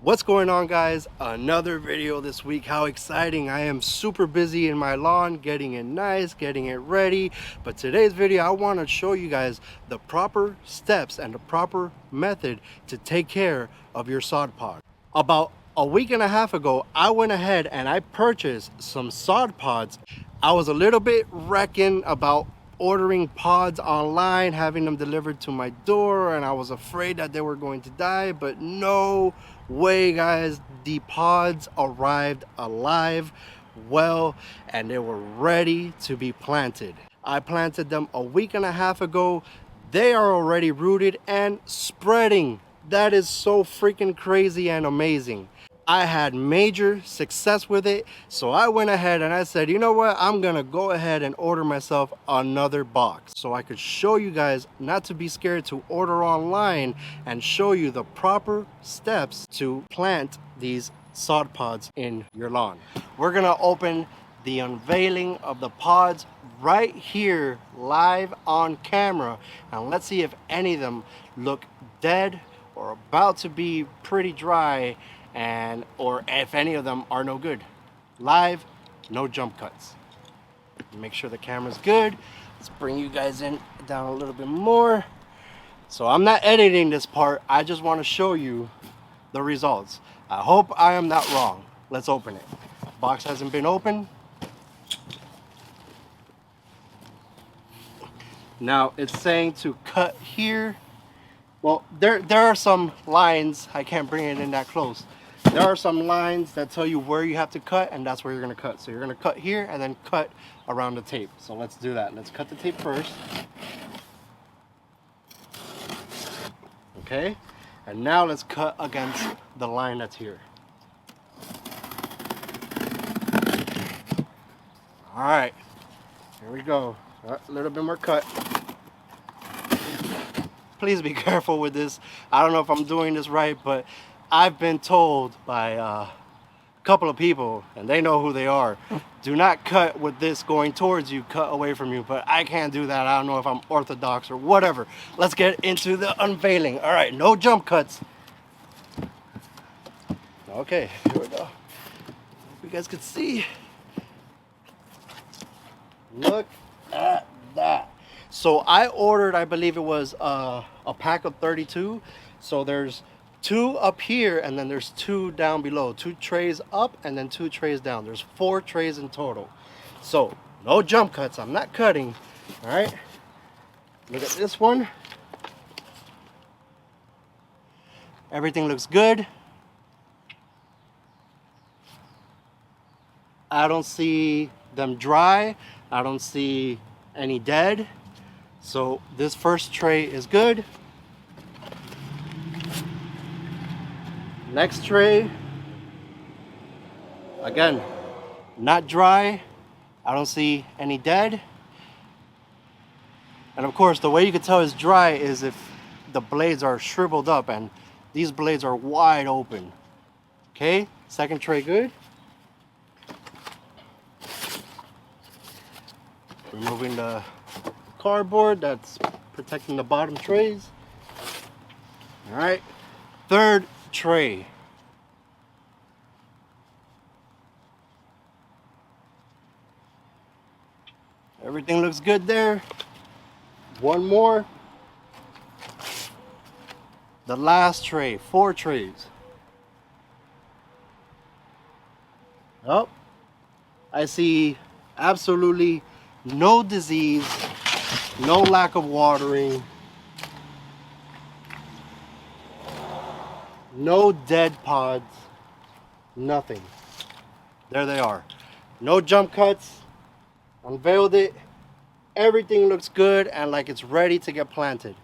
What's going on, guys? Another video this week. How exciting. I am super busy in my lawn, getting it nice, getting it ready. But today's video, I want to show you guys the proper steps and the proper method to take care of your sod pod. About a week and a half ago, I went ahead and I purchased some sod pods. I was a little bit wrecking about ordering pods online, having them delivered to my door, and I was afraid that they were going to die, but no way, guys. The pods arrived alive, well, and they were ready to be planted. I planted them a week and a half ago. They are already rooted and spreading. That is so freaking crazy and amazing. I had major success with it, so I went ahead and I said, you know what, I'm gonna go ahead and order myself another box so I could show you guys not to be scared to order online and show you the proper steps to plant these sod pods in your lawn. We're gonna open the unveiling of the pods right here live on camera, and let's see if any of them look dead or about to be pretty dry, or if any of them are no good. Live, no jump cuts. Make sure the camera's good. Let's bring you guys in down a little bit more. So I'm not editing this part, I just want to show you the results. I hope I am not wrong. Let's open it. Box hasn't been opened. Now it's saying to cut here. Well, there are some lines. I can't bring it in that close. There are some lines that tell you where you have to cut, and that's where you're going to cut. So you're going to cut here and then cut around the tape. So let's do that. Let's cut the tape first. Okay. And now let's cut against the line that's here. All right. Here we go. A little bit more cut. Please be careful with this. I don't know if I'm doing this right, but I've been told by a couple of people, and they know who they are, do not cut with this going towards you, cut away from you. But I can't do that. I don't know if I'm orthodox or whatever. Let's get into the unveiling. All right, no jump cuts. Okay, here we go. You guys can see. Look at that. So I ordered, I believe it was a pack of 32. So there's 2 up here, and then there's 2 down below. 2 trays up and then 2 trays down. There's 4 trays in total. So no jump cuts. I'm not cutting. All right. Look at this one. Everything looks good. I don't see them dry. I don't see any dead. So this first tray is good. Next tray, again, not dry. I don't see any dead. And of course, the way you can tell it's dry is if the blades are shriveled up, and these blades are wide open. Okay, second tray good. Removing the cardboard that's protecting the bottom trays. All right, third tray. Everything looks good there. One more. The last tray, 4 trays. Oh, I see absolutely no disease, no lack of watering, no dead pods, nothing. There they are. No jump cuts. Unveiled it. Everything looks good and like it's ready to get planted.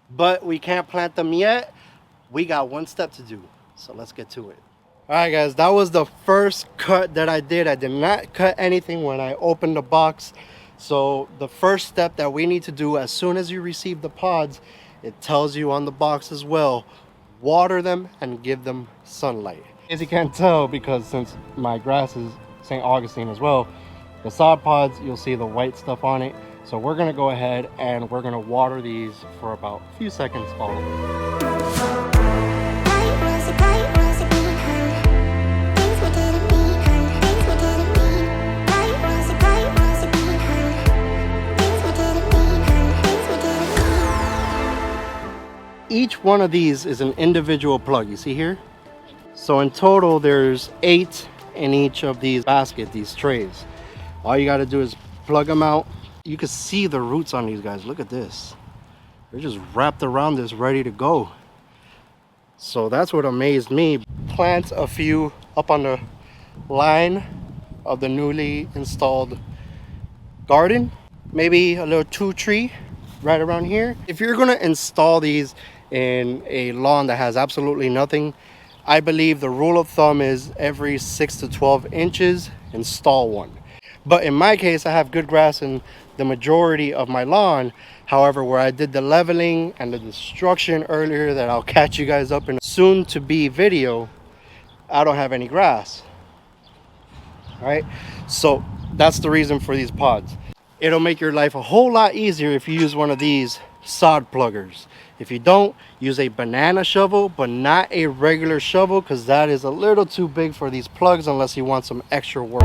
But we can't plant them yet. We got one step to do. So let's get to it. All right, guys, that was the first cut that I did. I did not cut anything when I opened the box. So the first step that we need to do as soon as you receive the pods, it tells you on the box as well, water them and give them sunlight. As you can't tell, because since my grass is St. Augustine as well, the sod pods, you'll see the white stuff on it. So we're gonna go ahead and we're gonna water these for about a few seconds all over. each one of these is an individual plug. You see here? So in total, there's 8 in each of these baskets, these trays. All you got to do is plug them out. You can see the roots on these guys. Look at this. They're just wrapped around this, ready to go. So that's what amazed me. Plant a few up on the line of the newly installed garden. Maybe a little 2 tree right around here. If you're gonna install these in a lawn that has absolutely nothing, I believe the rule of thumb is every 6 to 12 inches, install one. But in my case, I have good grass in the majority of my lawn. However, where I did the leveling and the destruction earlier that I'll catch you guys up in a soon to be video, I don't have any grass. All right, so that's the reason for these pods. It'll make your life a whole lot easier if you use one of these sod pluggers. If you don't, use a banana shovel, but not a regular shovel, because that is a little too big for these plugs unless you want some extra work.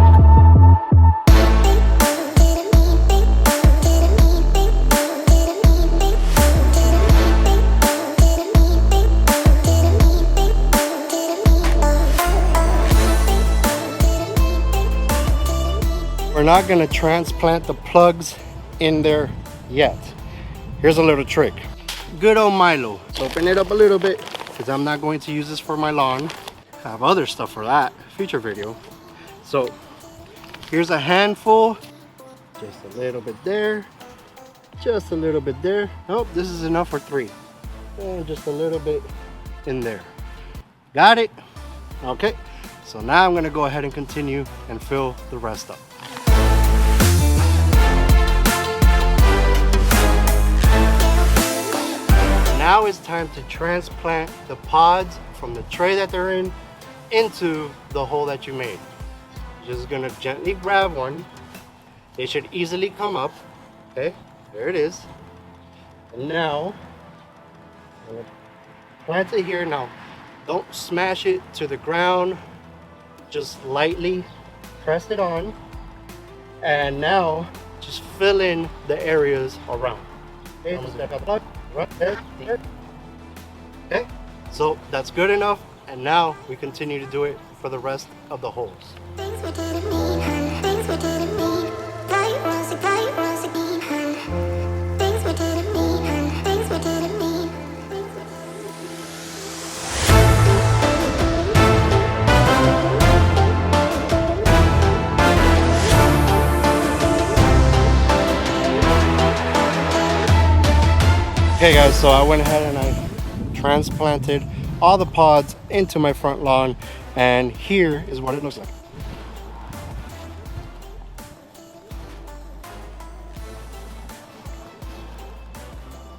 We're not going to transplant the plugs in there yet. Here's a little trick. Good old Milo. Let's open it up a little bit because I'm not going to use this for my lawn. I have other stuff for that, future video. So here's a handful. Just a little bit there. Just a little bit there. Oh, this is enough for 3. And just a little bit in there. Got it? Okay. So now I'm going to go ahead and continue and fill the rest up. Now it's time to transplant the pods from the tray that they're in into the hole that you made. Just gonna gently grab one. They should easily come up. Okay, there it is. And now, I'm gonna plant it here. Now, don't smash it to the ground. Just lightly press it on. And now, just fill in the areas around. Okay, right there. Okay, so that's good enough, and now we continue to do it for the rest of the holes. Okay guys, so I went ahead and I transplanted all the pods into my front lawn, and here is what it looks like.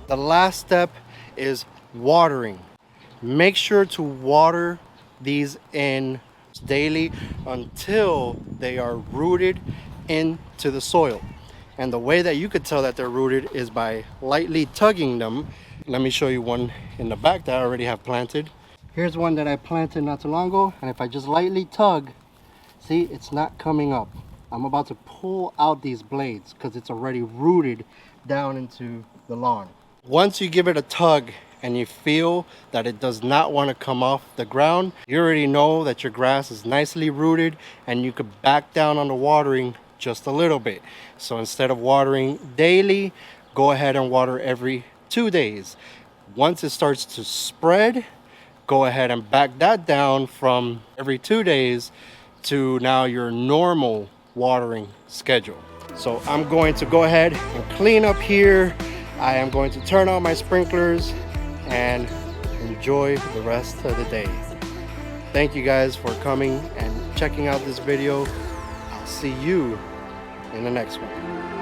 The last step is watering. Make sure to water these in daily until they are rooted into the soil. And the way that you could tell that they're rooted is by lightly tugging them. Let me show you one in the back that I already have planted. Here's one that I planted not too long ago, and if I just lightly tug, see, it's not coming up. I'm about to pull out these blades because it's already rooted down into the lawn. Once you give it a tug and you feel that it does not want to come off the ground, you already know that your grass is nicely rooted, and you could back down on the watering just a little bit. So instead of watering daily, go ahead and water every 2 days. Once it starts to spread, go ahead and back that down from every 2 days to now your normal watering schedule. So I'm going to go ahead and clean up here. I am going to turn on my sprinklers and enjoy the rest of the day. Thank you guys for coming and checking out this video. I'll see you in the next one.